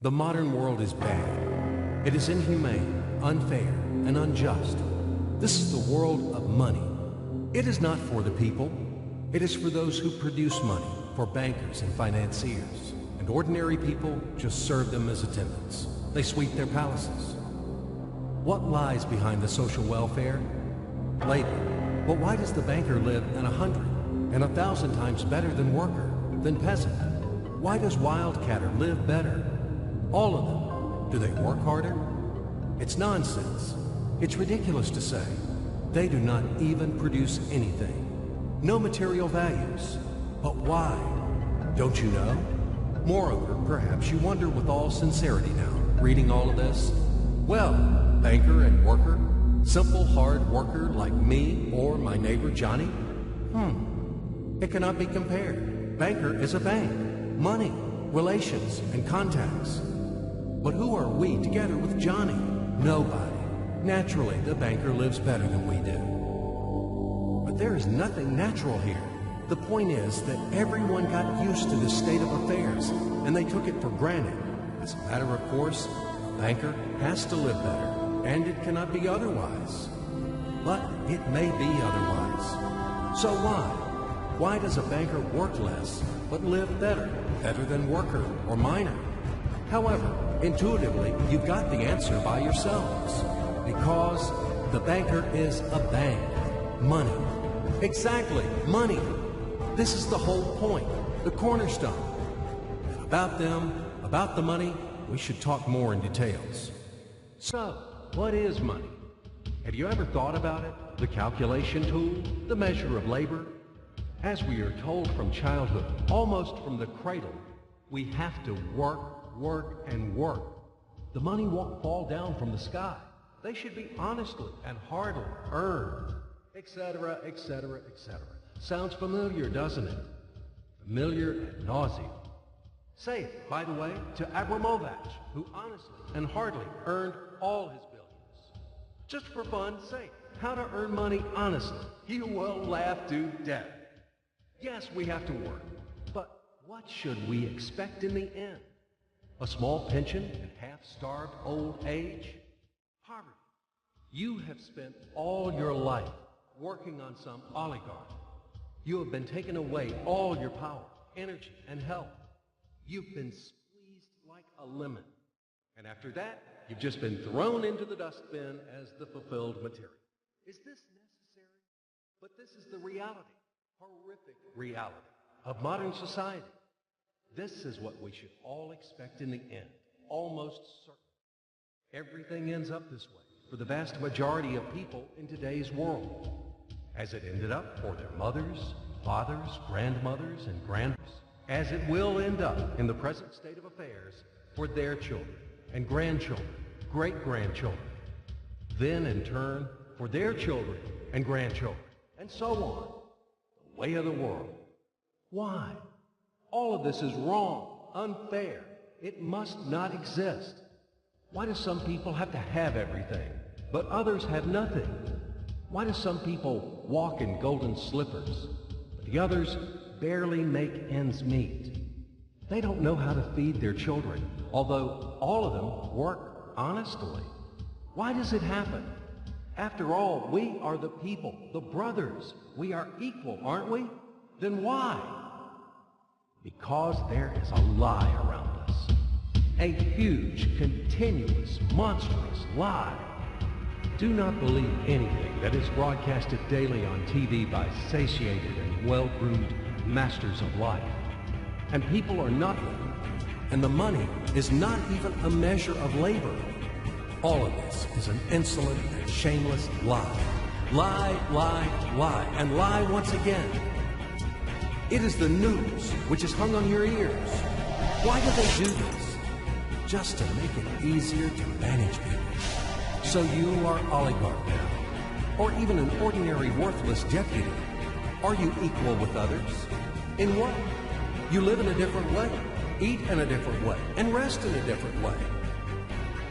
The modern world is bad. It is inhumane, unfair, and unjust. This is the world of money. It is not for the people. It is for those who produce money, for bankers and financiers. And ordinary people just serve them as attendants. They sweep their palaces. What lies behind the social welfare? Labor. But why does the banker live in 100 and 1,000 times better than worker, than peasant? Why does wildcatter live better? All of them. Do they work harder? It's nonsense. It's ridiculous to say. They do not even produce anything. No material values. But why? Don't you know? Moreover, perhaps you wonder with all sincerity now, reading all of this. Well, banker and worker, simple hard worker like me or my neighbor Johnny? It cannot be compared. Banker is a bank. Money, relations, and contacts. But who are we together with Johnny? Nobody. Naturally, the banker lives better than we do. But there is nothing natural here. The point is that everyone got used to this state of affairs, and they took it for granted. As a matter of course, a banker has to live better, and it cannot be otherwise. But it may be otherwise. So why? Why does a banker work less, but live better? Better than worker or miner? However, intuitively, you've got the answer by yourselves. Because the banker is a bank. Money. Exactly, money. This is the whole point, the cornerstone. And about them, about the money, we should talk more in details. So, what is money? Have you ever thought about it? The calculation tool, the measure of labor? As we are told from childhood, almost from the cradle, we have to work, and work. The money won't fall down from the sky. They should be honestly and hardly earned, etc., etc., etc. Sounds familiar, doesn't it? Familiar ad nauseum. Say it, by the way, to Abramovich, who honestly and hardly earned all his billions. Just for fun, say how to earn money honestly. You will laugh to death. Yes, we have to work, but what should we expect in the end? A small pension and half-starved old age? Poverty. You have spent all your life working on some oligarch. You have been taken away all your power, energy, and health. You've been squeezed like a lemon. And after that, you've just been thrown into the dustbin as the fulfilled material. Is this necessary? But this is the reality, horrific reality of modern society. This is what we should all expect in the end, almost certain. Everything ends up this way for the vast majority of people in today's world, as it ended up for their mothers, fathers, grandmothers, and grandfathers, as it will end up in the present state of affairs for their children and grandchildren, great-grandchildren, then in turn for their children and grandchildren, and so on. The way of the world. Why? All of this is wrong, unfair. It must not exist. Why do some people have to have everything, but others have nothing? Why do some people walk in golden slippers, but the others barely make ends meet? They don't know how to feed their children, although all of them work honestly. Why does it happen? After all, we are the people, the brothers. We are equal, aren't we? Then why? Because there is a lie around us. A huge, continuous, monstrous lie. Do not believe anything that is broadcasted daily on TV by satiated and well-groomed masters of life. And people are nothing. And the money is not even a measure of labor. All of this is an insolent and shameless lie. Lie, lie, lie, and lie once again. It is the news which is hung on your ears. Why do they do this? Just to make it easier to manage people. So you are oligarch now, or even an ordinary worthless deputy. Are you equal with others? In what? You live in a different way, eat in a different way, and rest in a different way.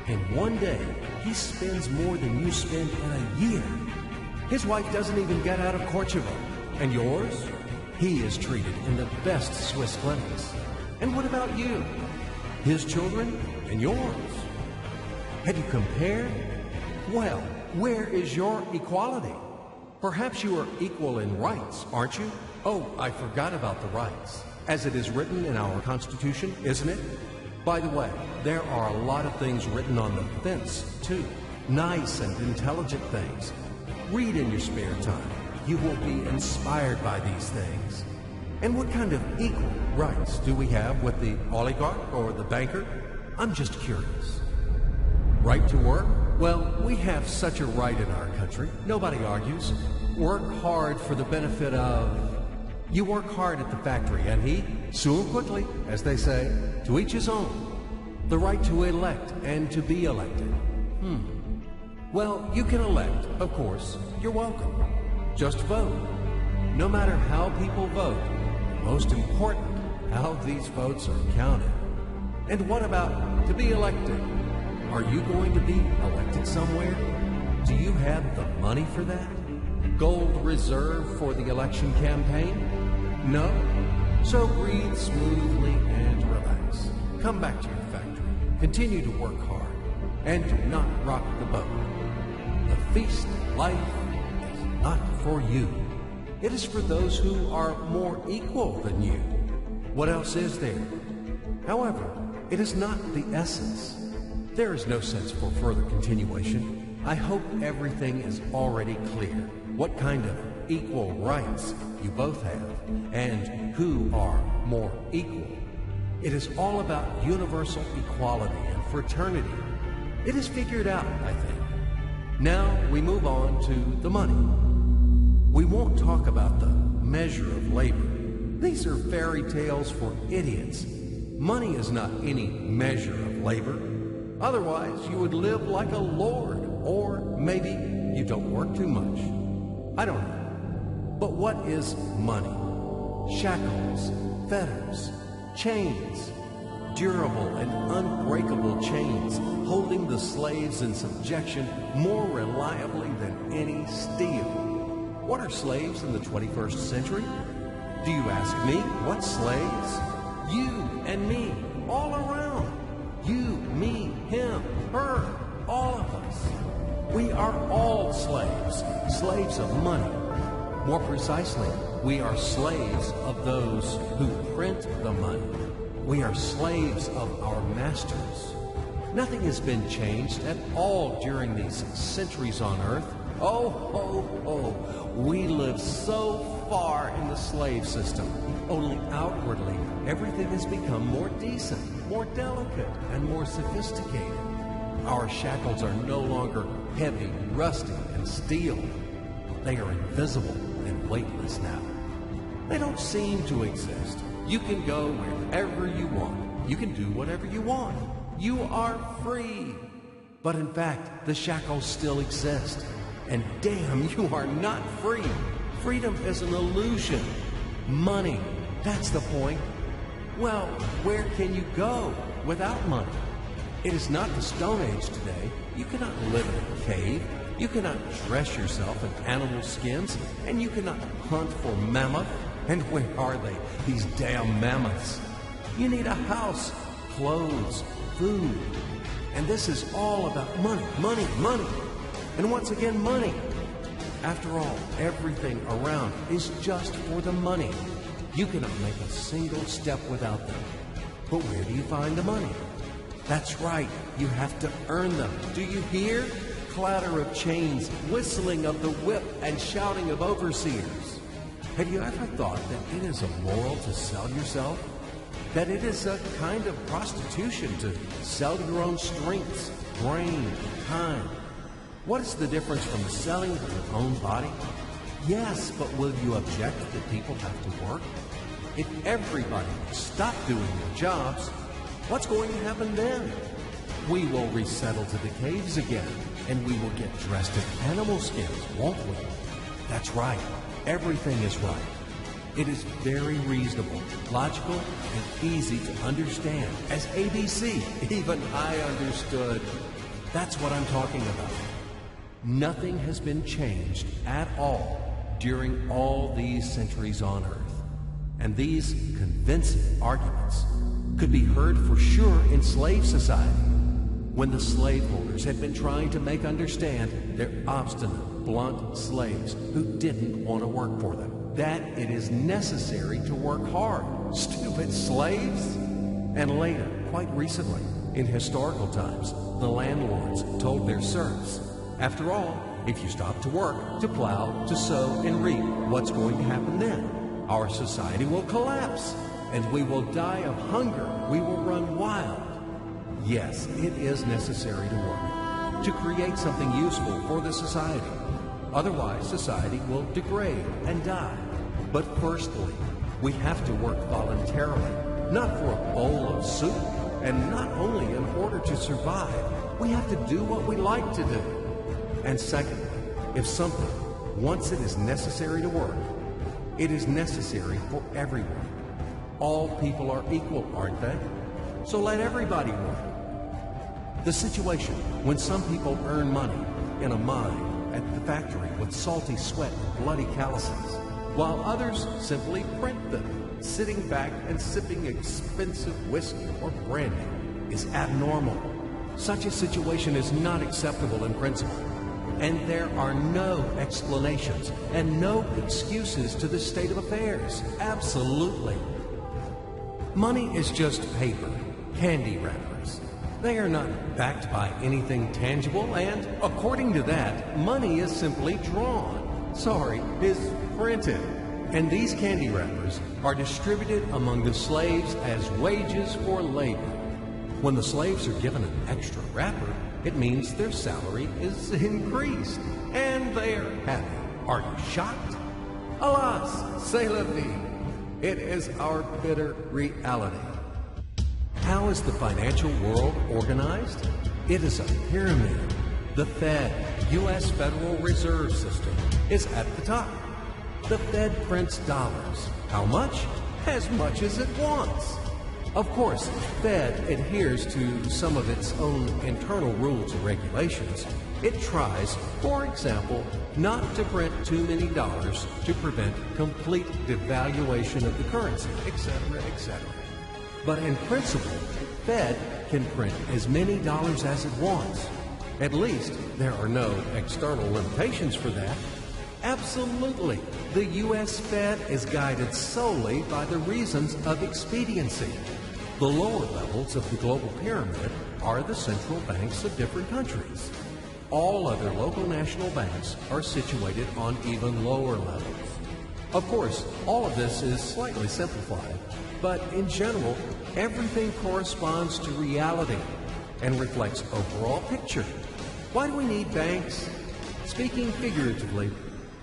In one day, he spends more than you spend in a year. His wife doesn't even get out of Kosovo. And yours? He is treated in the best Swiss clinics. And what about you? his children and yours. Have you compared? Well, where is your equality? Perhaps you are equal in rights, aren't you? Oh, I forgot about the rights. As it is written in our Constitution, isn't it? By the way, there are a lot of things written on the fence, too. Nice and intelligent things. Read in your spare time. You will be inspired by these things. And what kind of equal rights do we have with the oligarch or the banker? I'm just curious. Right to work? Well, we have such a right in our country. Nobody argues. Work hard for the benefit of... You work hard at the factory, and he, soon quickly, as they say, to each his own. The right to elect and to be elected. Well, you can elect, of course. You're welcome. Just vote. No matter how people vote, most important, how these votes are counted. And what about to be elected? Are you going to be elected somewhere? Do you have the money for that? Gold reserve for the election campaign? No? So breathe smoothly and relax. Come back to your factory. Continue to work hard. And do not rock the boat. The feast of life is not for you. It is for those who are more equal than you. What else is there? However, it is not the essence. There is no sense for further continuation. I hope everything is already clear. What kind of equal rights you both have, and who are more equal. It is all about universal equality and fraternity. It is figured out, I think. Now we move on to the money. We won't talk about the measure of labor. These are fairy tales for idiots. Money is not any measure of labor. Otherwise, you would live like a lord, or maybe you don't work too much. I don't know. But what is money? Shackles, fetters, chains, durable and unbreakable chains holding the slaves in subjection more reliably than any steel. What are slaves in the 21st century? Do you ask me? What slaves? You and me, all around. You, me, him, her, all of us. We are all slaves, slaves of money. More precisely, we are slaves of those who print the money. We are slaves of our masters. Nothing has been changed at all during these centuries on earth. We live so far in the slave system. Only outwardly, everything has become more decent, more delicate, and more sophisticated. Our shackles are no longer heavy, rusty, and steel. They are invisible and weightless now. They don't seem to exist. You can go wherever you want. You can do whatever you want. You are free. But in fact, the shackles still exist. And damn, you are not free. Freedom is an illusion. Money, that's the point. Well, where can you go without money? It is not the Stone Age today. You cannot live in a cave. You cannot dress yourself in animal skins. And you cannot hunt for mammoth. And where are they, these damn mammoths? You need a house, clothes, food. And this is all about money, money, money. And once again, money. After all, everything around is just for the money. You cannot make a single step without them. But where do you find the money? That's right, you have to earn them. Do you hear? Clatter of chains, whistling of the whip, and shouting of overseers. Have you ever thought that it is immoral to sell yourself? That it is a kind of prostitution to sell your own strengths, brain, time? What is the difference from selling your own body? Yes, but will you object that people have to work? If everybody would stop doing their jobs, what's going to happen then? We will resettle to the caves again, and we will get dressed in animal skins, won't we? That's right. Everything is right. It is very reasonable, logical, and easy to understand. As ABC, even I understood. That's what I'm talking about. Nothing has been changed at all during all these centuries on Earth. And these convincing arguments could be heard for sure in slave society, when the slaveholders had been trying to make understand their obstinate, blunt slaves who didn't want to work for them, that it is necessary to work hard. Stupid slaves! And later, quite recently, in historical times, the landlords told their serfs, after all, if you stop to work, to plow, to sow, and reap, what's going to happen then? Our society will collapse, and we will die of hunger. We will run wild. Yes, it is necessary to work, to create something useful for the society. Otherwise, society will degrade and die. But firstly, we have to work voluntarily, not for a bowl of soup, and not only in order to survive. We have to do what we like to do. And secondly, if something, once it is necessary to work, it is necessary for everyone. All people are equal, aren't they? So let everybody work. The situation when some people earn money in a mine, at the factory with salty sweat and bloody calluses, while others simply print them, sitting back and sipping expensive whiskey or brandy, is abnormal. Such a situation is not acceptable in principle. And there are no explanations and no excuses to this state of affairs. Absolutely. Money is just paper, candy wrappers. They are not backed by anything tangible, and according to that, money is simply is printed. And these candy wrappers are distributed among the slaves as wages for labor. When the slaves are given an extra wrapper, it means their salary is increased, and they are happy. Are you shocked? Alas, c'est la vie. It is our bitter reality. How is the financial world organized? It is a pyramid. The Fed, U.S. Federal Reserve System, is at the top. The Fed prints dollars. How much? As much as it wants. Of course, the Fed adheres to some of its own internal rules and regulations. It tries, for example, not to print too many dollars to prevent complete devaluation of the currency, etc., etc. But in principle, the Fed can print as many dollars as it wants. At least, there are no external limitations for that. Absolutely. The U.S. Fed is guided solely by the reasons of expediency. The lower levels of the global pyramid are the central banks of different countries. All other local national banks are situated on even lower levels. Of course, all of this is slightly simplified, but in general, everything corresponds to reality and reflects overall picture. Why do we need banks? Speaking figuratively,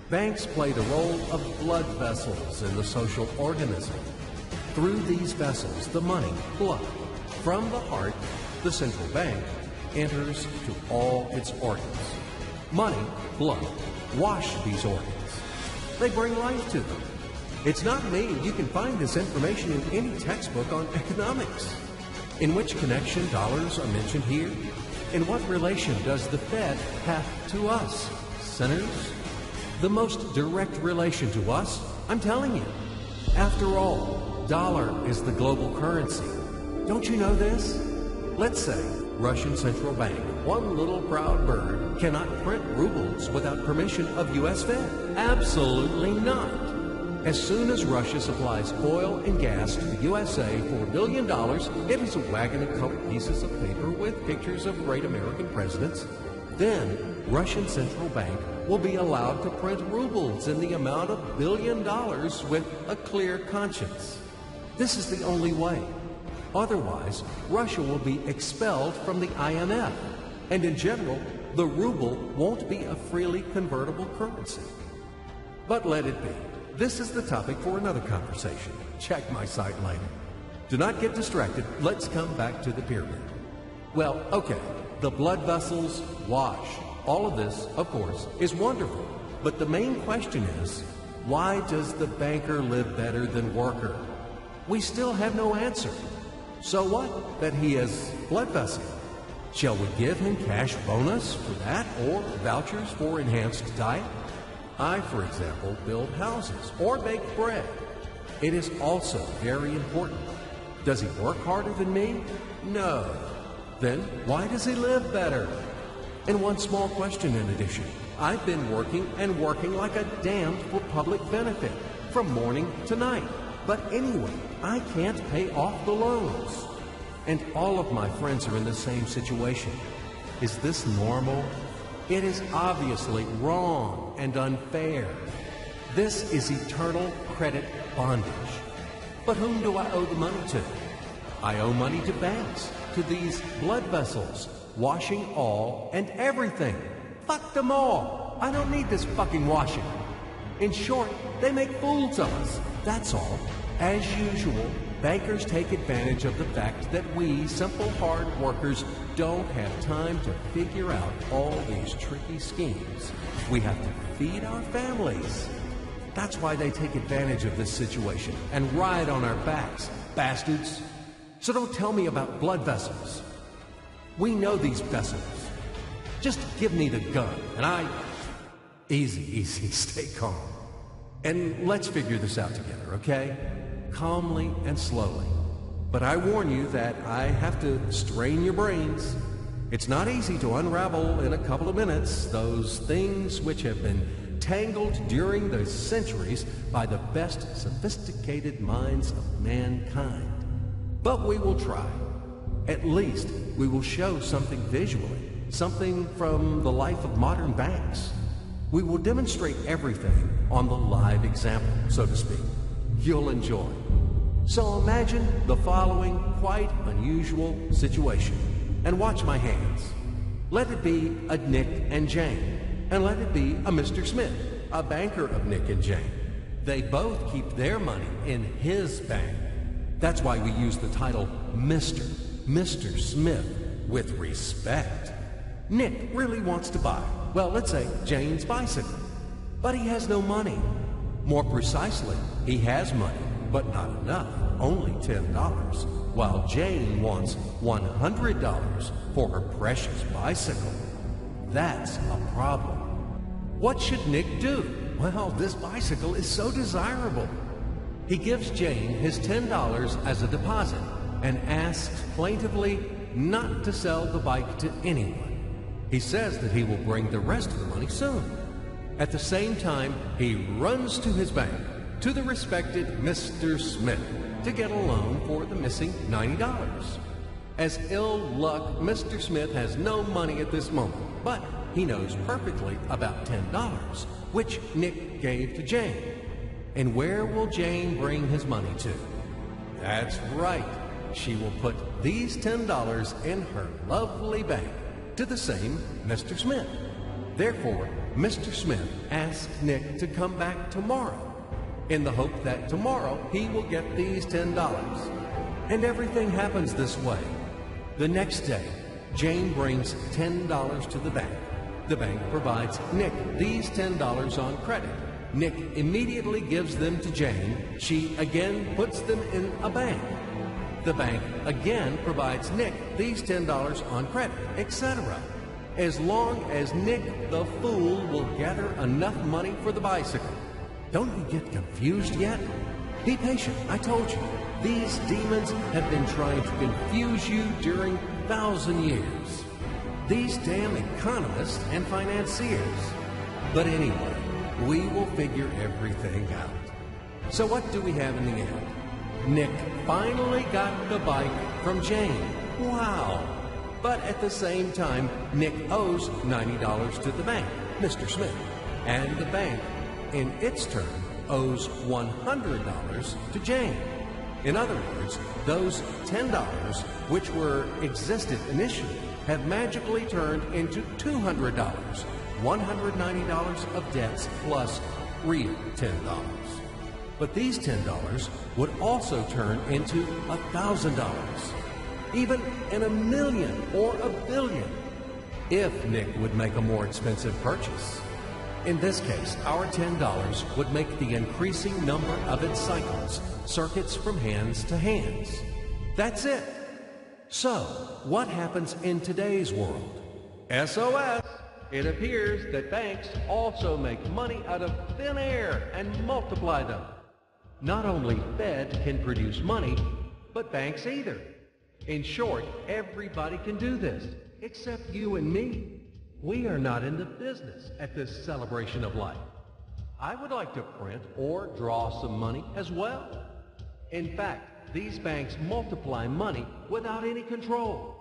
banks play the role of blood vessels in the social organism. Through these vessels, the money, blood, from the heart, the central bank, enters to all its organs. Money, blood, wash these organs. They bring life to them. It's not me. You can find this information in any textbook on economics. In which connection dollars are mentioned here? In what relation does the Fed have to us, sinners? The most direct relation to us, I'm telling you. After all, dollar is the global currency. Don't you know this? Let's say Russian central bank, one little proud bird, cannot print rubles without permission of U.S. Fed. Absolutely not. As soon as Russia supplies oil and gas to the USA for $1 billion, it is a wagon of colored pieces of paper with pictures of great American presidents. Then Russian central bank will be allowed to print rubles in the amount of $1 billion with a clear conscience. This is the only way. Otherwise, Russia will be expelled from the IMF, and in general, the ruble won't be a freely convertible currency. But let it be. This is the topic for another conversation. Check my site later. Do not get distracted. Let's come back to the pyramid. Well, okay, the blood vessels wash. All of this, of course, is wonderful. But the main question is, why does the banker live better than worker? We still have no answer. So what that he is blood vessel? Shall we give him cash bonus for that, or vouchers for enhanced diet? I, for example, build houses or bake bread. It is also very important. Does he work harder than me? No. Then why does he live better? And one small question in addition. I've been working and working like a damned for public benefit from morning to night. But anyway, I can't pay off the loans. And all of my friends are in the same situation. Is this normal? It is obviously wrong and unfair. This is eternal credit bondage. But whom do I owe the money to? I owe money to banks, to these blood vessels, washing all and everything. Fuck them all. I don't need this fucking washing. In short, they make fools of us. That's all. As usual, bankers take advantage of the fact that we, simple hard workers, don't have time to figure out all these tricky schemes. We have to feed our families. That's why they take advantage of this situation and ride on our backs, bastards. So don't tell me about blood vessels. We know these vessels. Just give me the gun, and I... Easy, stay calm. And let's figure this out together, okay? Calmly and slowly. But I warn you that I have to strain your brains. It's not easy to unravel in a couple of minutes those things which have been tangled during the centuries by the best sophisticated minds of mankind. But we will try. At least we will show something visually, something from the life of modern banks. We will demonstrate everything on the live example, so to speak. You'll enjoy. So imagine the following quite unusual situation, and watch my hands. Let it be a Nick and Jane, and let it be a Mr. Smith, a banker of Nick and Jane. They both keep their money in his bank. That's why we use the title Mr. Smith, with respect. Nick really wants to buy, well, let's say Jane's bicycle, but he has no money. More precisely, he has money, but not enough, only $10, while Jane wants $100 for her precious bicycle. That's a problem. What should Nick do? Well, this bicycle is so desirable. He gives Jane his $10 as a deposit and asks plaintively not to sell the bike to anyone. He says that he will bring the rest of the money soon. At the same time, he runs to his bank, to the respected Mr. Smith, to get a loan for the missing $90. As ill luck, Mr. Smith has no money at this moment, but he knows perfectly about $10, which Nick gave to Jane. And where will Jane bring his money to? That's right. She will put these $10 in her lovely bank to the same Mr. Smith. Therefore, Mr. Smith asks Nick to come back tomorrow in the hope that tomorrow he will get these $10. And everything happens this way. The next day, Jane brings $10 to the bank. The bank provides Nick these $10 on credit. Nick immediately gives them to Jane. She again puts them in a bank. The bank again provides Nick these $10 on credit, etc. As long as Nick the fool will gather enough money for the bicycle. Don't you get confused yet? Be patient, I told you. These demons have been trying to confuse you during 1,000 years. These damn economists and financiers. But anyway, we will figure everything out. So what do we have in the end? Nick finally got the bike from Jane. Wow! But at the same time, Nick owes $90 to the bank, Mr. Smith. And the bank, in its turn, owes $100 to Jane. In other words, those $10, which were existed initially, have magically turned into $200, $190 of debts plus real $10. But these $10 would also turn into $1,000, even in a million or a billion, if Nick would make a more expensive purchase. In this case, our $10 would make the increasing number of its cycles, circuits from hands to hands. That's it. So, what happens in today's world? SOS! It appears that banks also make money out of thin air and multiply them. Not only Fed can produce money, but banks either. In short, everybody can do this, except you and me. We are not in the business at this celebration of life. I would like to print or draw some money as well. In fact, these banks multiply money without any control.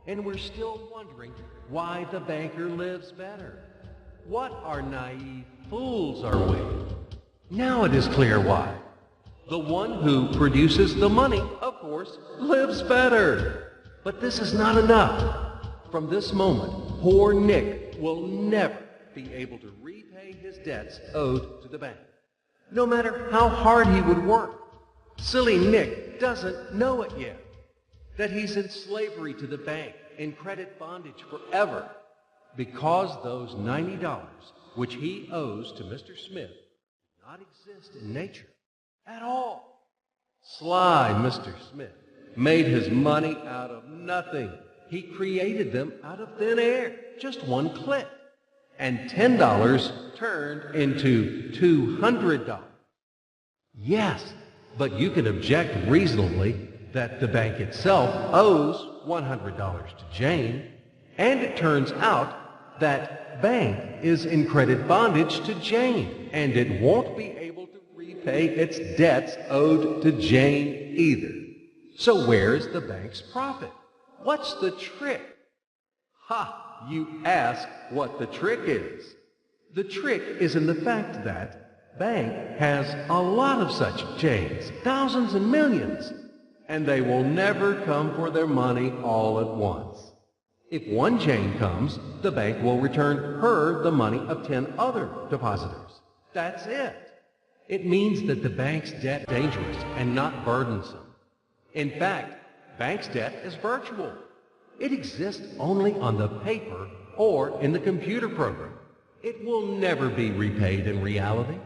And we're still wondering why the banker lives better. What are naive fools are we? Now it is clear why. The one who produces the money, of course, lives better. But this is not enough. From this moment, poor Nick will never be able to repay his debts owed to the bank, no matter how hard he would work. Silly Nick doesn't know it yet, that he's in slavery to the bank, in credit bondage forever, because those $90 which he owes to Mr. Smith do not exist in nature at all. Sly Mr. Smith made his money out of nothing. He created them out of thin air, just one click. And $10 turned into $200. Yes, but you can object reasonably that the bank itself owes $100 to Jane, and it turns out that bank is in credit bondage to Jane, and it won't be able to repay its debts owed to Jane either. So where's the bank's profit? What's the trick? Ha! You ask what the trick is. The trick is in the fact that bank has a lot of such Janes, thousands and millions, and they will never come for their money all at once. If one Jane comes, the bank will return her the money of 10 other depositors. That's it. It means that the bank's debt is dangerous and not burdensome. In fact, bank's debt is virtual. It exists only on the paper or in the computer program. It will never be repaid in reality,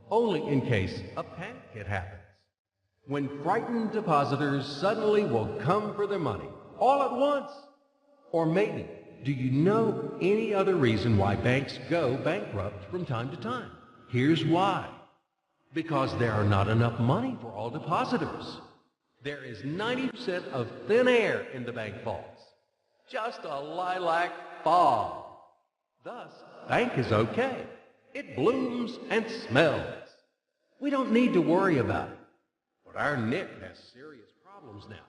only in case a panic hit happens, when frightened depositors suddenly will come for their money all at once. Or maybe, do you know any other reason why banks go bankrupt from time to time? Here's why. Because there are not enough money for all depositors. There is 90% of thin air in the bank vaults. Just a lilac fog. Thus, bank is okay. It blooms and smells. We don't need to worry about it. But our Nick has serious problems now.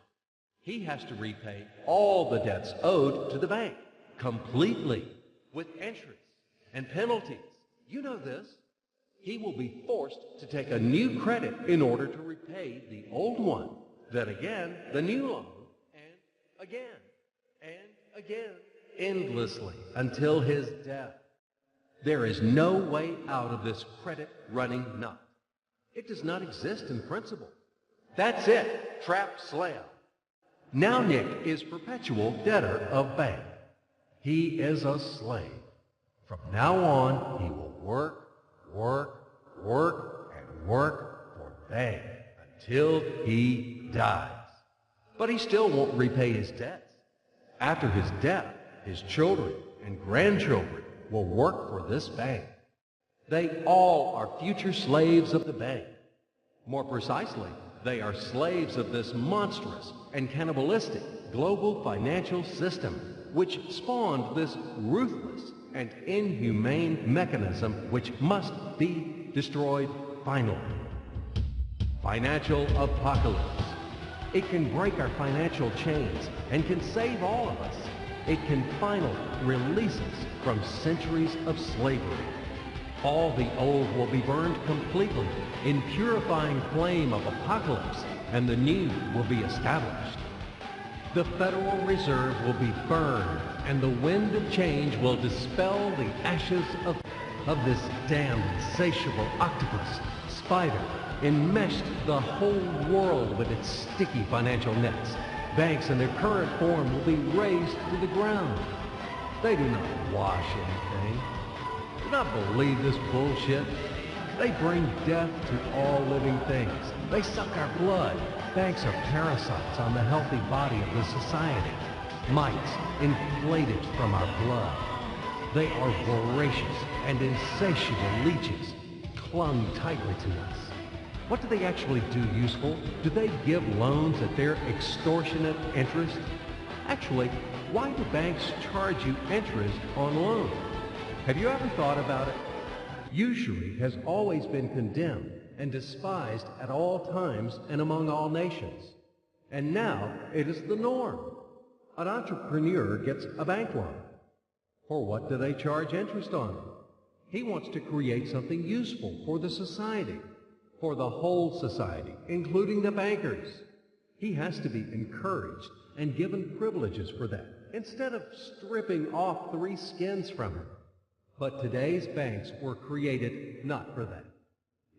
He has to repay all the debts owed to the bank, completely, with interest and penalties. You know this. He will be forced to take a new credit in order to repay the old one, then again the new loan, and again, endlessly, until his death. There is no way out of this credit running knot. It does not exist in principle. That's it, trap slam. Now Nick is perpetual debtor of bank. He is a slave. From now on, he will work for bank until he dies. But he still won't repay his debts. After his death, his children and grandchildren will work for this bank. They all are future slaves of the bank. More precisely, they are slaves of this monstrous and cannibalistic global financial system, which spawned this ruthless and inhumane mechanism which must be destroyed finally. Financial apocalypse. It can break our financial chains and can save all of us. It can finally release us from centuries of slavery. All the old will be burned completely in purifying flame of apocalypse, and the new will be established. The Federal Reserve will be burned, and the wind of change will dispel the ashes of this damned insatiable octopus, spider, enmeshed the whole world with its sticky financial nets. Banks in their current form will be razed to the ground. They do not wash anything. Do not believe this bullshit. They bring death to all living things. They suck our blood. Banks are parasites on the healthy body of the society. Mites inflated from our blood. They are voracious and insatiable leeches, clung tightly to us. What do they actually do useful? Do they give loans at their extortionate interest? Actually, why do banks charge you interest on loans? Have you ever thought about it? Usury has always been condemned and despised at all times and among all nations. And now it is the norm. An entrepreneur gets a bank loan. For what do they charge interest on? He wants to create something useful for the society, for the whole society, including the bankers. He has to be encouraged and given privileges for that, instead of stripping off 3 skins from him. But today's banks were created not for that.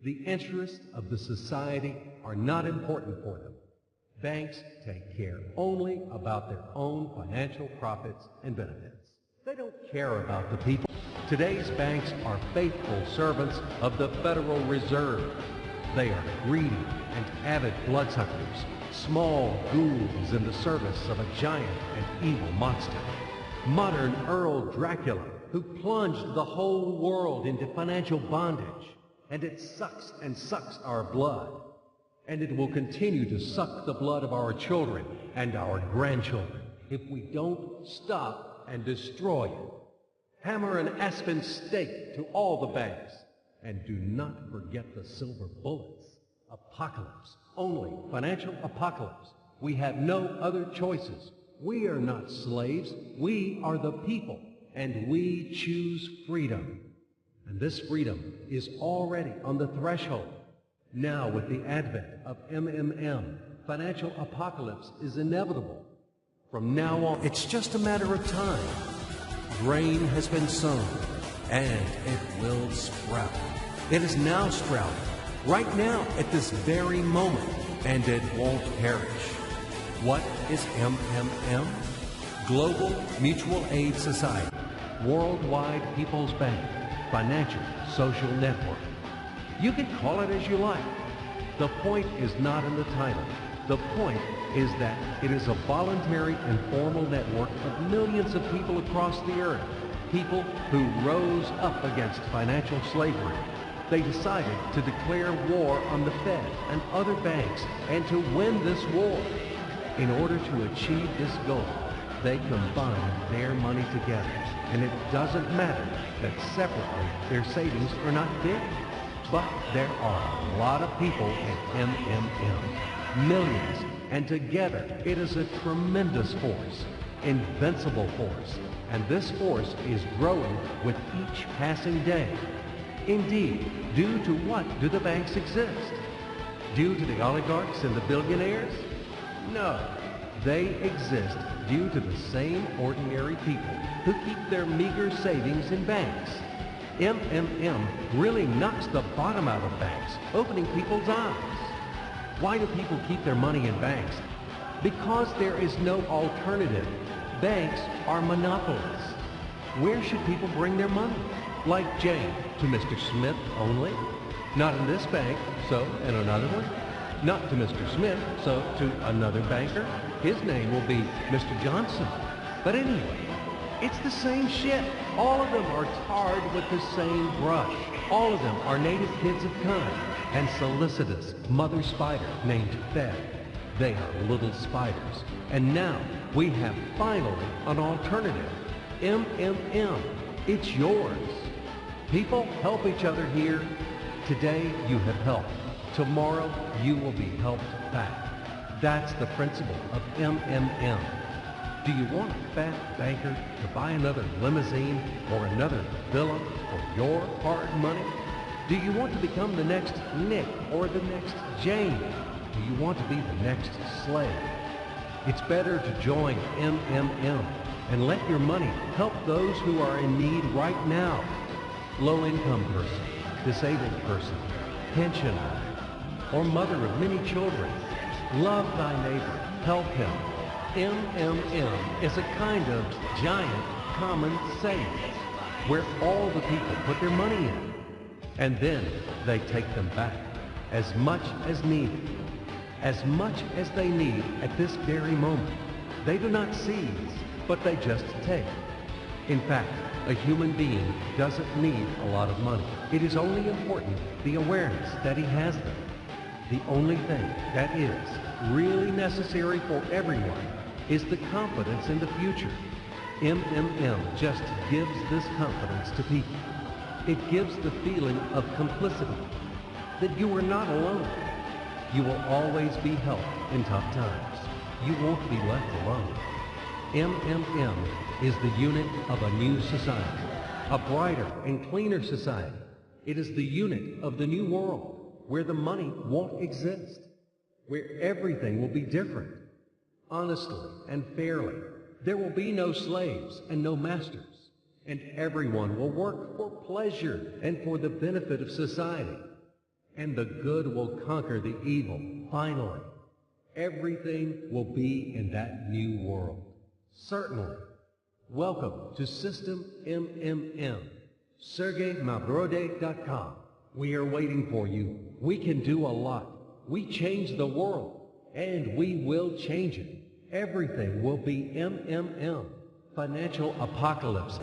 The interests of the society are not important for them. Banks take care only about their own financial profits and benefits. They don't care about the people. Today's banks are faithful servants of the Federal Reserve. They are greedy and avid bloodsuckers, small ghouls in the service of a giant and evil monster. Modern Earl Dracula, who plunged the whole world into financial bondage, and it sucks and sucks our blood. And it will continue to suck the blood of our children and our grandchildren if we don't stop and destroy it. Hammer an aspen stake to all the banks, and do not forget the silver bullets. Apocalypse, only financial apocalypse. We have no other choices. We are not slaves. We are the people, and we choose freedom. And this freedom is already on the threshold. Now, with the advent of MMM, financial apocalypse is inevitable. From now on, it's just a matter of time. Grain has been sown, and it will sprout. It is now sprouting, right now, at this very moment, and it won't perish. What is MMM? Global Mutual Aid Society, Worldwide People's Bank, Financial Social Network. You can call it as you like. The point is not in the title. The point is that it is a voluntary and formal network of millions of people across the earth, people who rose up against financial slavery. They decided to declare war on the Fed and other banks and to win this war. In order to achieve this goal, they combined their money together, and it doesn't matter that separately their savings are not big. But there are a lot of people in MMM, millions, and together it is a tremendous force, invincible force, and this force is growing with each passing day. Indeed, due to what do the banks exist? Due to the oligarchs and the billionaires? No, they exist due to the same ordinary people who keep their meager savings in banks. MMM really knocks the bottom out of banks, opening people's eyes. Why do people keep their money in banks? Because there is no alternative. Banks are monopolies. Where should people bring their money? Like Jane, to Mr. Smith only? Not in this bank, so in another one? Not to Mr. Smith, so to another banker? His name will be Mr. Johnson. But anyway, it's the same shit. All of them are tarred with the same brush. All of them are native kids of kind and solicitous mother spider named Fed. They are little spiders. And now we have finally an alternative. MMM. It's yours. People help each other here. Today you have helped. Tomorrow you will be helped back. That's the principle of MMM. Do you want a fat banker to buy another limousine or another villa for your hard money? Do you want to become the next Nick or the next Jane? Do you want to be the next slave? It's better to join MMM and let your money help those who are in need right now. Low-income person, disabled person, pensioner, or mother of many children. Love thy neighbor, help him. MMM is a kind of giant common savings where all the people put their money in, and then they take them back as much as needed, as much as they need at this very moment. They do not seize, but they just take. In fact, a human being doesn't need a lot of money. It is only important the awareness that he has them. The only thing that is really necessary for everyone is the confidence in the future. MMM just gives this confidence to people. It gives the feeling of complicity, that you are not alone. You will always be helped in tough times. You won't be left alone. MMM is the unit of a new society, a brighter and cleaner society. It is the unit of the new world, where the money won't exist, where everything will be different. Honestly and fairly, there will be no slaves and no masters, and everyone will work for pleasure and for the benefit of society. And the good will conquer the evil, finally. Everything will be in that new world. Certainly. Welcome to System MMM. SergeyMavrode.com. We are waiting for you. We can do a lot. We change the world, and we will change it. Everything will be MMM. Financial apocalypse.